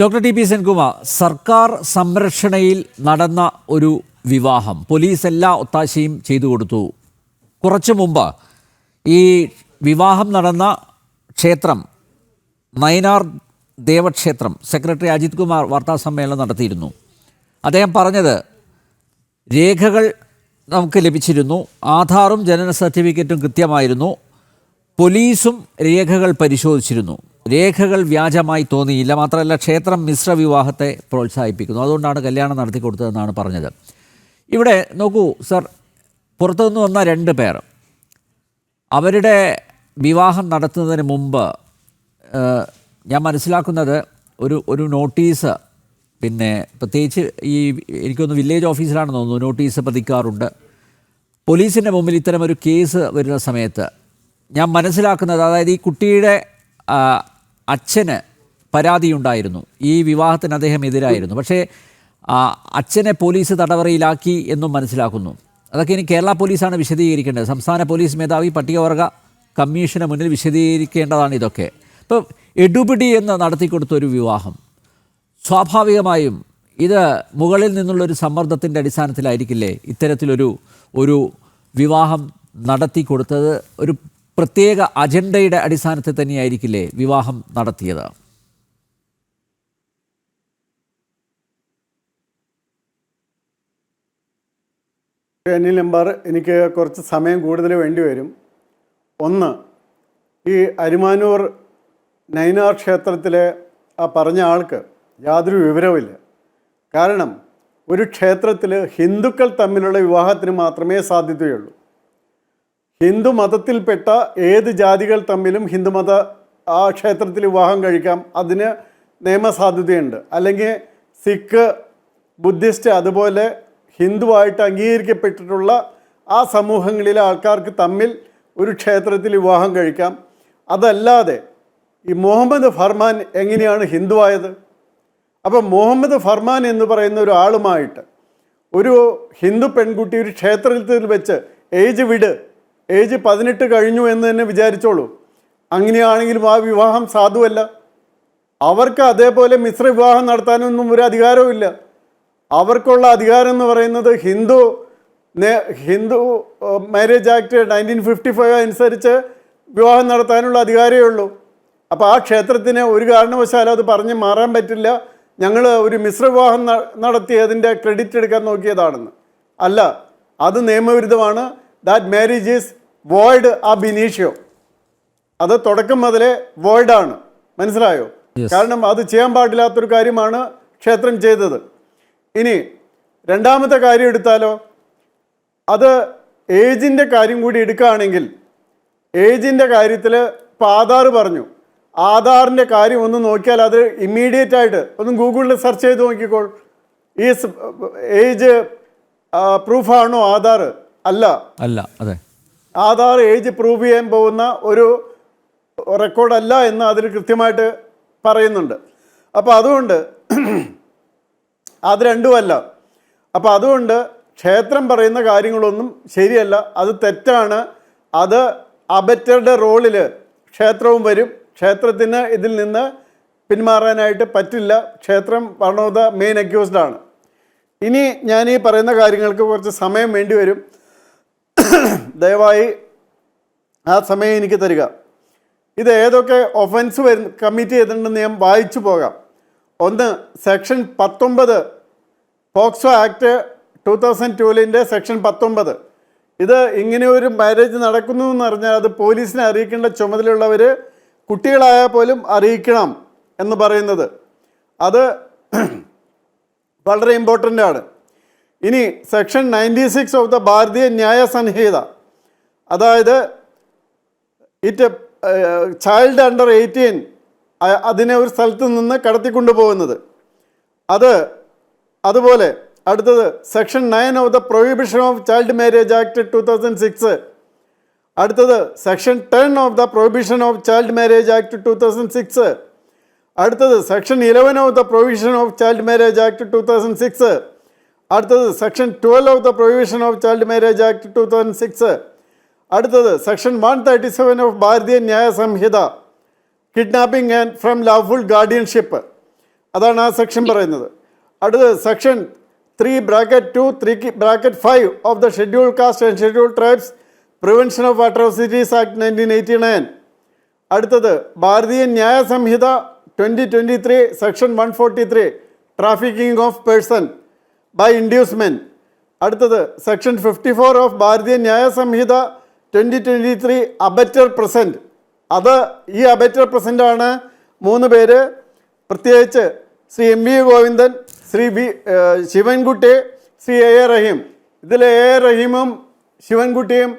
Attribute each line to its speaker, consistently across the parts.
Speaker 1: Doctor T P Senkumar, സർക്കാർ സംരക്ഷണയിൽ നടന്ന ഒരു വിവാഹം പോലീസ് എല്ലാ ഒത്താശയും ചെയ്തു കൊടുത്തു. കുറച്ചു മുമ്പ് ഈ വിവാഹം നടന്ന ക്ഷേത്രം നയനാർ ദേവക്ഷേത്രം സെക്രട്ടറി അജിത് കുമാർ വാർത്താസമ്മേളനം നടത്തിയിരുന്നു. അദ്ദേഹം പറഞ്ഞത് രേഖകൾ നമുക്ക് ലഭിച്ചിരുന്നു, ആധാറും ജനന സർട്ടിഫിക്കറ്റും കൃത്യമായിരുന്നു, പോലീസും രേഖകൾ പരിശോധിച്ചിരുന്നു, രേഖകൾ വ്യാജമായി തോന്നിയില്ല, മാത്രമല്ല ക്ഷേത്രം മിശ്ര വിവാഹത്തെ പ്രോത്സാഹിപ്പിക്കുന്നു, അതുകൊണ്ടാണ് കല്യാണം നടത്തി കൊടുത്തതെന്നാണ് പറഞ്ഞത്. ഇവിടെ നോക്കൂ സർ, പുറത്തുനിന്ന് വന്ന 2 പേർ അവരുടെ വിവാഹം നടത്തുന്നതിന് മുമ്പ് ഞാൻ മനസ്സിലാക്കുന്നത് ഒരു നോട്ടീസ്, പിന്നെ പ്രത്യേകിച്ച് ഈ എനിക്കൊന്ന് വില്ലേജ് ഓഫീസിലാണെന്ന് തോന്നുന്നു നോട്ടീസ് പതിക്കാറുണ്ട്. പോലീസിൻ്റെ മുമ്പിൽ ഇത്തരമൊരു കേസ് വരുന്ന സമയത്ത് ഞാൻ മനസ്സിലാക്കുന്നത്, അതായത് ഈ കുട്ടിയുടെ അച്ഛന് പരാതിയുണ്ടായിരുന്നു, ഈ വിവാഹത്തിന് അദ്ദേഹം എതിരായിരുന്നു, പക്ഷേ അച്ഛനെ പോലീസ് തടവറയിലാക്കി എന്നും മനസ്സിലാക്കുന്നു. അതൊക്കെ ഇനി കേരള പോലീസാണ് വിശദീകരിക്കേണ്ടത്. സംസ്ഥാന പോലീസ് മേധാവി പട്ടികവർഗ കമ്മീഷന് മുന്നിൽ വിശദീകരിക്കേണ്ടതാണ് ഇതൊക്കെ. ഇപ്പോൾ എടുപിടി എന്ന് നടത്തിക്കൊടുത്ത ഒരു വിവാഹം, സ്വാഭാവികമായും ഇത് മുകളിൽ നിന്നുള്ളൊരു സമ്മർദ്ദത്തിൻ്റെ അടിസ്ഥാനത്തിലായിരിക്കില്ലേ ഇത്തരത്തിലൊരു വിവാഹം നടത്തി കൊടുത്തത്? ഒരു പ്രത്യേക അജണ്ടയുടെ അടിസ്ഥാനത്തിൽ തന്നെയായിരിക്കില്ലേ വിവാഹം നടത്തിയത്?
Speaker 2: അനിൽ നമ്പർ, എനിക്ക് കുറച്ച് സമയം കൂടുതൽ വേണ്ടി വരും. ഒന്ന്, ഈ അരിമാനൂർ നൈനാർ ക്ഷേത്രത്തിലെ ആ പറഞ്ഞ ആൾക്ക് യാതൊരു വിവരവുമില്ല. കാരണം ഒരു ക്ഷേത്രത്തിൽ ഹിന്ദുക്കൾ തമ്മിലുള്ള വിവാഹത്തിന് മാത്രമേ സാധ്യതയുള്ളൂ. ഹിന്ദു മതത്തിൽപ്പെട്ട ഏത് ജാതികൾ തമ്മിലും ഹിന്ദുമത ആ ക്ഷേത്രത്തിൽ വിവാഹം കഴിക്കാം, അതിന് നിയമസാധ്യതയുണ്ട്. അല്ലെങ്കിൽ സിഖ്, ബുദ്ധിസ്റ്റ്, അതുപോലെ ഹിന്ദുവായിട്ട് അംഗീകരിക്കപ്പെട്ടിട്ടുള്ള ആ സമൂഹങ്ങളിലെ ആൾക്കാർക്ക് തമ്മിൽ ഒരു ക്ഷേത്രത്തിൽ വിവാഹം കഴിക്കാം. അതല്ലാതെ ഈ മുഹമ്മദ് ഫർമാൻ എങ്ങനെയാണ് ഹിന്ദുവായത്? അപ്പം മുഹമ്മദ് ഫർമാൻ എന്ന് പറയുന്ന ഒരാളുമായിട്ട് ഒരു ഹിന്ദു പെൺകുട്ടി ഒരു ക്ഷേത്രത്തിൽ വെച്ച് ഏജ് 18 കഴിഞ്ഞു എന്ന് തന്നെ വിചാരിച്ചോളൂ. അങ്ങനെയാണെങ്കിലും ആ വിവാഹം സാധുവല്ല. അവർക്ക് അതേപോലെ മിശ്ര വിവാഹം നടത്താനൊന്നും ഒരു അധികാരവും ഇല്ല. അവർക്കുള്ള അധികാരം എന്ന് പറയുന്നത് ഹിന്ദു മാരേജ് ആക്ട് 1955 അനുസരിച്ച് വിവാഹം നടത്താനുള്ള അധികാരമേ ഉള്ളൂ. അപ്പോൾ ആ ക്ഷേത്രത്തിന് ഒരു കാരണവശാലും അത് പറഞ്ഞ് മാറാൻ പറ്റില്ല, ഞങ്ങൾ ഒരു മിശ്ര വിവാഹം നടത്തി അതിൻ്റെ ക്രെഡിറ്റ് എടുക്കാൻ നോക്കിയതാണെന്ന്. അല്ല, അത് നിയമവിരുദ്ധമാണ്. ദാറ്റ് മാരേജ് ഈസ് വോയിഡ് അബ് ഇനീഷ്യോ. അത് തുടക്കം മുതലേ വോയിഡാണ്, മനസ്സിലായോ? കാരണം അത് ചെയ്യാൻ പാടില്ലാത്തൊരു കാര്യമാണ് ക്ഷേത്രം ചെയ്തത്. ഇനി രണ്ടാമത്തെ കാര്യം എടുത്താലോ, അത് ഏജിൻ്റെ കാര്യം കൂടി എടുക്കുകയാണെങ്കിൽ, ഏജിൻ്റെ കാര്യത്തിൽ ഇപ്പോൾ ആധാർ പറഞ്ഞു, ആധാറിൻ്റെ കാര്യം ഒന്ന് നോക്കിയാൽ അത് ഇമ്മീഡിയറ്റ് ആയിട്ട് ഒന്ന് ഗൂഗിളിൽ സെർച്ച് ചെയ്ത് നോക്കിക്കോൾ. ഈ ഏജ് പ്രൂഫാണോ ആധാർ? അല്ല,
Speaker 1: അതെ,
Speaker 2: ആധാർ ഏജ് പ്രൂവ് ചെയ്യാൻ പോകുന്ന ഒരു റെക്കോർഡല്ല എന്ന് അതിൽ കൃത്യമായിട്ട് പറയുന്നുണ്ട്. അപ്പോൾ അതുകൊണ്ട് അത് രണ്ടുമല്ല. അപ്പോൾ അതുകൊണ്ട് ക്ഷേത്രം പറയുന്ന കാര്യങ്ങളൊന്നും ശരിയല്ല, അത് തെറ്റാണ്. അത് അബറ്ററുടെ റോളിൽ ക്ഷേത്രവും വരും. ക്ഷേത്രത്തിന് ഇതിൽ നിന്ന് പിന്മാറാനായിട്ട് പറ്റില്ല. ക്ഷേത്രം one of the main accused ആണ്. ഇനി ഞാൻ ഈ പറയുന്ന കാര്യങ്ങൾക്ക് കുറച്ച് സമയം വേണ്ടി വരും. ദയവായി ആ സമയം എനിക്ക് തരിക. ഇത് ഏതൊക്കെ ഒഫൻസ് കമ്മിറ്റ് ചെയ്തിട്ടുണ്ടെന്ന് ഞാൻ വായിച്ചു പോകാം. ഒന്ന്, സെക്ഷൻ 19 പോക്സോ ആക്ട് 2002 സെക്ഷൻ 19. ഇത് ഇങ്ങനെ ഒരു മാരേജ് നടക്കുന്നു എന്ന് പറഞ്ഞാൽ അത് പോലീസിനെ അറിയിക്കേണ്ട ചുമതലയുള്ളവർ കുട്ടികളായാൽ പോലും അറിയിക്കണം എന്ന് പറയുന്നത് അത് വളരെ ഇമ്പോർട്ടൻ്റ് ആണ്. ഇനി സെക്ഷൻ 96 ഓഫ് ദ ഭാരതീയ ന്യായ സംഹിത, അതായത് ചൈൽഡ് അണ്ടർ 18 അതിനെ ഒരു സ്ഥലത്ത് നിന്ന് കടത്തിക്കൊണ്ടുപോകുന്നത്, അതുപോലെ അടുത്തത് section 9 of the prohibition of child marriage act 2006, അടുത്തത് section 10 of the prohibition of child marriage act 2006, അടുത്തത് section 11 of the prohibition of child marriage act 2006, അടുത്തത് section 12 of the prohibition of child marriage act 2006, അടുത്തത് section 137 of Bharatiya Nyaya Sanhita, kidnapping and from lawful guardianship, അതാണ് ആ section പറയുന്നത്. അടുത്തത് section 3(2)(3)(5) of the schedule cast and schedule tribes prevention of atrocities act 1989. അടുത്തത് Bharatiya Nyaya Sanhita 2023 section 143 trafficking of person by inducement. അടുത്തത് section 54 of Bharatiya Nyaya Sanhita 2023 അബറ്റർ present. അത് ഈ അബറ്റർ പ്രസൻ്റാണ് 3 പേര്, പ്രത്യേകിച്ച് ശ്രീ M.V. ഗോവിന്ദൻ, ശ്രീ ശിവൻകുട്ടി, ശ്രീ A.A. റഹീം. ഇതിൽ A.A. റഹീമും ശിവൻകുട്ടിയും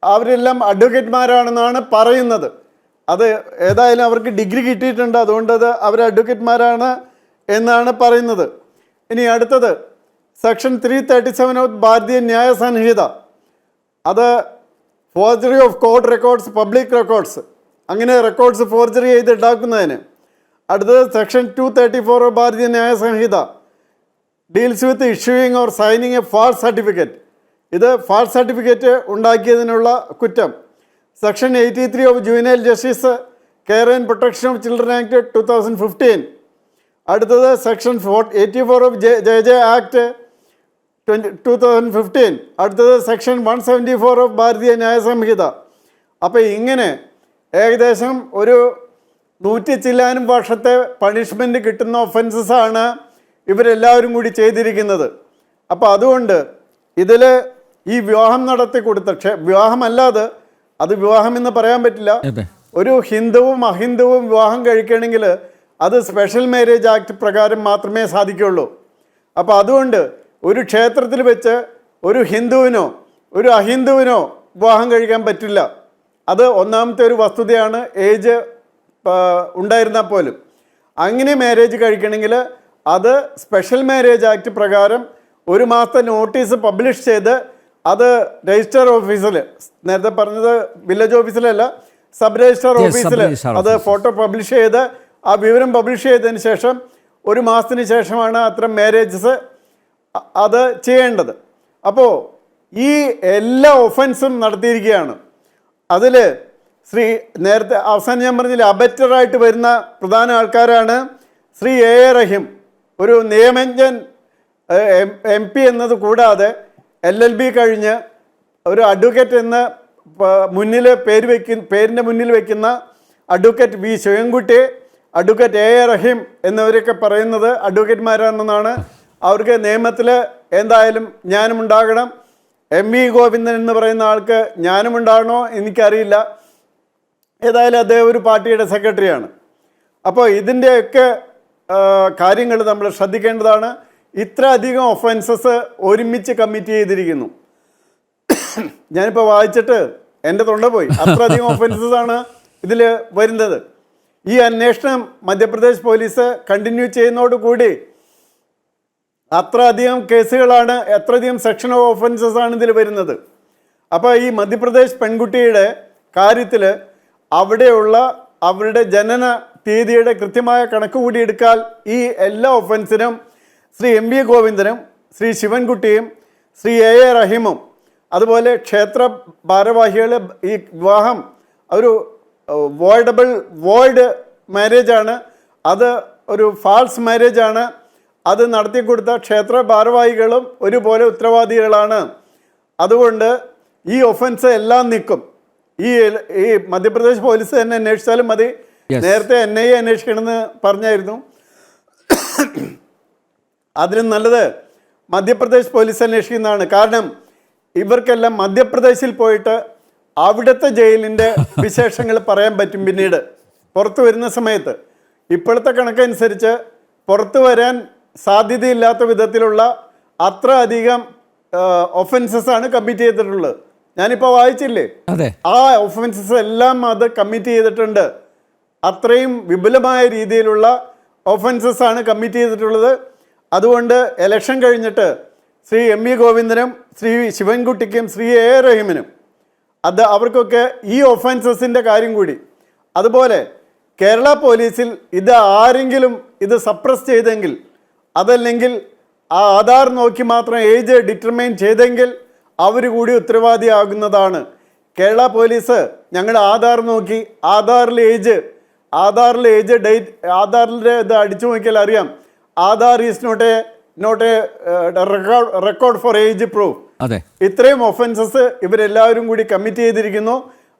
Speaker 2: അവരെല്ലാം അഡ്വക്കേറ്റ്മാരാണെന്നാണ് പറയുന്നത്. അത് ഏതായാലും അവർക്ക് ഡിഗ്രി കിട്ടിയിട്ടുണ്ട്, അതുകൊണ്ടത് അവർ അഡ്വക്കേറ്റ്മാരാണ് എന്നാണ് പറയുന്നത്. ഇനി അടുത്തത് സെക്ഷൻ 337 ഓഫ് ഭാരതീയ ന്യായ സംഹിത. അത് forgery of court records, public records, അങ്ങനെ റെക്കോർഡ്സ് ഫോർജറി ചെയ്ത് ഉണ്ടാക്കുന്നതിന്. അടുത്തത് section 234 of Bharatiya Nyaya Sanhita deals with issuing or signing a false certificate. ഇത് ഫാൾസ് സർട്ടിഫിക്കറ്റ് ഉണ്ടാക്കിയതിനുള്ള കുറ്റം. Section 83 of juvenile justice care and protection of children act 2015. അടുത്തത് section 84 of JJ act 2015. അടുത്തത് section 174 of Bharatiya Nyaya സംഹിത. അപ്പോൾ ഇങ്ങനെ ഏകദേശം ഒരു 100 ചില്ലാനും വർഷത്തെ പണിഷ്മെൻറ്റ് കിട്ടുന്ന ഒഫൻസസാണ് ഇവരെല്ലാവരും കൂടി ചെയ്തിരിക്കുന്നത്. അപ്പോൾ അതുകൊണ്ട് ഇതിൽ ഈ വിവാഹം നടത്തി കൊടുത്ത വിവാഹമല്ലാതെ അത് വിവാഹം എന്ന് പറയാൻ പറ്റില്ല. ഒരു ഹിന്ദുവും അഹിന്ദുവും വിവാഹം കഴിക്കണമെങ്കിൽ അത് സ്പെഷ്യൽ മാരേജ് ആക്ട് പ്രകാരം മാത്രമേ സാധിക്കുള്ളൂ. അപ്പോൾ അതുകൊണ്ട് ഒരു ക്ഷേത്രത്തിൽ വെച്ച് ഒരു ഹിന്ദുവിനോ ഒരു അഹിന്ദുവിനോ വിവാഹം കഴിക്കാൻ പറ്റില്ല. അത് ഒന്നാമത്തെ ഒരു വസ്തുതയാണ്. ഏജ് ഉണ്ടായിരുന്നാൽ പോലും അങ്ങനെ മാരേജ് കഴിക്കണമെങ്കിൽ അത് സ്പെഷ്യൽ മാരേജ് ആക്ട് പ്രകാരം 1 മാസത്തെ നോട്ടീസ് പബ്ലിഷ് ചെയ്ത് അത് രജിസ്റ്റർ ഓഫീസിൽ, നേരത്തെ പറഞ്ഞത് വില്ലേജ് ഓഫീസിലല്ല, സബ് രജിസ്റ്റർ ഓഫീസിൽ അത് ഫോട്ടോ പബ്ലിഷ് ചെയ്ത് ആ വിവരം പബ്ലിഷ് ചെയ്തതിന് ശേഷം 1 മാസത്തിന് ശേഷമാണ് അത്തരം മാരേജസ് അത് ചെയ്യേണ്ടത്. അപ്പോൾ ഈ എല്ലാ ഒഫൻസും നടത്തിയിരിക്കുകയാണ്. അതിൽ നേരത്തെ അവസാനം ഞാൻ പറഞ്ഞില്ല, അബറ്ററായിട്ട് വരുന്ന പ്രധാന ആൾക്കാരാണ് ശ്രീ A.A. റഹീം, ഒരു നിയമജ്ഞൻ MP എന്നത് കൂടാതെ LLB കഴിഞ്ഞ് ഒരു അഡ്വക്കേറ്റ് എന്ന് പേരിൻ്റെ മുന്നിൽ വയ്ക്കുന്ന advocate V. Sivankutty, advocate A.A. റഹീം എന്നിവരൊക്കെ പറയുന്നത് അഡ്വക്കേറ്റ്മാരാണെന്നാണ്. അവർക്ക് നിയമത്തിൽ എന്തായാലും ജ്ഞാനമുണ്ടാകണം. M.V. ഗോവിന്ദൻ എന്ന് പറയുന്ന ആൾക്ക് ജ്ഞാനമുണ്ടാകണോ എനിക്കറിയില്ല. ഏതായാലും അദ്ദേഹം ഒരു പാർട്ടിയുടെ സെക്രട്ടറിയാണ്. അപ്പോൾ ഇതിൻ്റെയൊക്കെ കാര്യങ്ങൾ നമ്മൾ ശ്രദ്ധിക്കേണ്ടതാണ്. ഇത്ര അധികം ഒഫൻസസ് ഒരുമിച്ച് കമ്മിറ്റ് ചെയ്തിരിക്കുന്നു. ഞാനിപ്പോൾ വായിച്ചിട്ട് എൻ്റെ തൊണ്ട പോയി. അത്രയധികം ഒഫൻസസ് ആണ് ഇതിൽ വരുന്നത്. ഈ അന്വേഷണം മധ്യപ്രദേശ് പോലീസ് കണ്ടിന്യൂ ചെയ്യുന്നതോടുകൂടി അത്രയധികം കേസുകളാണ്, എത്രയധികം സെക്ഷൻ ഓഫ് ഒഫൻസസ് ആണ് ഇതിൽ വരുന്നത്. അപ്പോൾ ഈ മധ്യപ്രദേശ് പെൺകുട്ടിയുടെ കാര്യത്തിൽ അവിടെയുള്ള അവരുടെ ജനന തീയതിയുടെ കൃത്യമായ കണക്ക് കൂടി എടുക്കാൻ ഈ എല്ലാ ഒഫൻസിനും ശ്രീ M.V. ഗോവിന്ദനും ശ്രീ ശിവൻകുട്ടിയും ശ്രീ A.A. റഹീമും അതുപോലെ ക്ഷേത്ര ഭാരവാഹികൾ ഈ വിവാഹം ഒരു വോയിഡ് മാരേജാണ്, അത് ഒരു ഫാൾസ് മാരേജാണ്, അത് നടത്തിക്കൊടുത്ത ക്ഷേത്ര ഭാരവാഹികളും ഒരുപോലെ ഉത്തരവാദികളാണ്. അതുകൊണ്ട് ഈ ഒഫൻസ് എല്ലാം നിൽക്കും. ഈ മധ്യപ്രദേശ് പോലീസ് തന്നെ അന്വേഷിച്ചാലും മതി. നേരത്തെ NIA അന്വേഷിക്കണമെന്ന് പറഞ്ഞായിരുന്നു. അതിനും നല്ലത് മധ്യപ്രദേശ് പോലീസ് അന്വേഷിക്കുന്നതാണ്. കാരണം ഇവർക്കെല്ലാം മധ്യപ്രദേശിൽ പോയിട്ട് അവിടുത്തെ ജയിലിൻ്റെ വിശേഷങ്ങൾ പറയാൻ പറ്റും പിന്നീട് പുറത്തു വരുന്ന സമയത്ത്. ഇപ്പോഴത്തെ കണക്കനുസരിച്ച് പുറത്തു വരാൻ സാധ്യതയില്ലാത്ത വിധത്തിലുള്ള അത്ര അധികം ഒഫൻസസ് ആണ് കമ്മിറ്റ് ചെയ്തിട്ടുള്ളത്. ഞാനിപ്പോൾ വായിച്ചില്ലേ, ആ ഒഫൻസസ് എല്ലാം അത് കമ്മിറ്റ് ചെയ്തിട്ടുണ്ട്. അത്രയും വിപുലമായ രീതിയിലുള്ള ഒഫൻസസ് ആണ് കമ്മിറ്റ് ചെയ്തിട്ടുള്ളത്. അതുകൊണ്ട് ഇലക്ഷൻ കഴിഞ്ഞിട്ട് ശ്രീ M.V. ഗോവിന്ദനും ശ്രീ ശിവൻകുട്ടിക്കും ശ്രീ A.A. റഹീമിനും അവർക്കൊക്കെ ഈ ഒഫൻസസിൻ്റെ കാര്യം കൂടി, അതുപോലെ കേരള പോലീസിൽ ഇത് ആരെങ്കിലും ഇത് സപ്രസ് ചെയ്തെങ്കിൽ, അതല്ലെങ്കിൽ ആ ആധാർ നോക്കി മാത്രം ഏജ് ഡിറ്റർമൈൻ ചെയ്തെങ്കിൽ അവർ കൂടി ഉത്തരവാദിയാകുന്നതാണ്. കേരള പോലീസ് ഞങ്ങളുടെ ആധാർ നോക്കി ആധാറിൽ ഏജ് ആധാറിലെ ഏജ് ഡേറ്റ്, ആധാറിലെ ഇത് അടിച്ചു നോക്കിയാൽ അറിയാം, Aadhaar is not a record for age proof.
Speaker 1: അതെ,
Speaker 2: ഇത്രയും ഒഫൻസസ് ഇവരെല്ലാവരും കൂടി കമ്മിറ്റ് ചെയ്തിരിക്കുന്നു.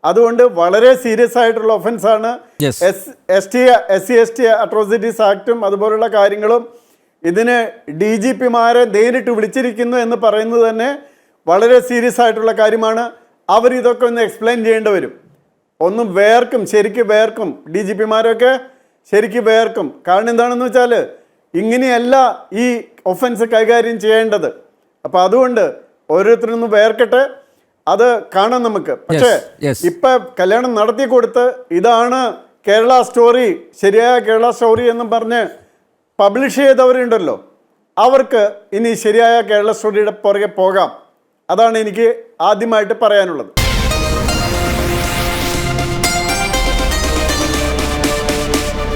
Speaker 2: അതുകൊണ്ട് വളരെ സീരിയസ് ആയിട്ടുള്ള ഒഫൻസാണ്.
Speaker 1: Yes.
Speaker 2: SC/ST അട്രോസിറ്റീസ് ആക്റ്റും അതുപോലുള്ള കാര്യങ്ങളും. ഇതിന് DGPമാരെ നേരിട്ട് വിളിച്ചിരിക്കുന്നു എന്ന് പറയുന്നത് തന്നെ വളരെ സീരിയസ് ആയിട്ടുള്ള കാര്യമാണ്. അവരിതൊക്കെ ഒന്ന് എക്സ്പ്ലെയിൻ ചെയ്യേണ്ടി വരും. ഒന്നും വേർക്കും, ശരിക്കും വേർക്കും, DGPമാരൊക്കെ ശരിക്കും വേർക്കും. കാരണം എന്താണെന്ന് വെച്ചാൽ ഇങ്ങനെയല്ല ഈ ഒഫൻസ് കൈകാര്യം ചെയ്യേണ്ടത്. അപ്പം അതുകൊണ്ട് ഓരോരുത്തരൊന്ന് വേർക്കട്ടെ, അത് കാണാം നമുക്ക്. പക്ഷേ
Speaker 1: yes.
Speaker 2: ഇപ്പൊ കല്യാണം നടത്തി കൊടുത്ത് ഇതാണ് കേരള സ്റ്റോറി, ശരിയായ കേരള സ്റ്റോറി എന്നും പറഞ്ഞ് പബ്ലിഷ് ചെയ്തവരുണ്ടല്ലോ, അവർക്ക് ഇനി ശരിയായ കേരള സ്റ്റോറിയുടെ പുറകെ പോകാം. അതാണ് എനിക്ക് ആദ്യമായിട്ട് പറയാനുള്ളത്.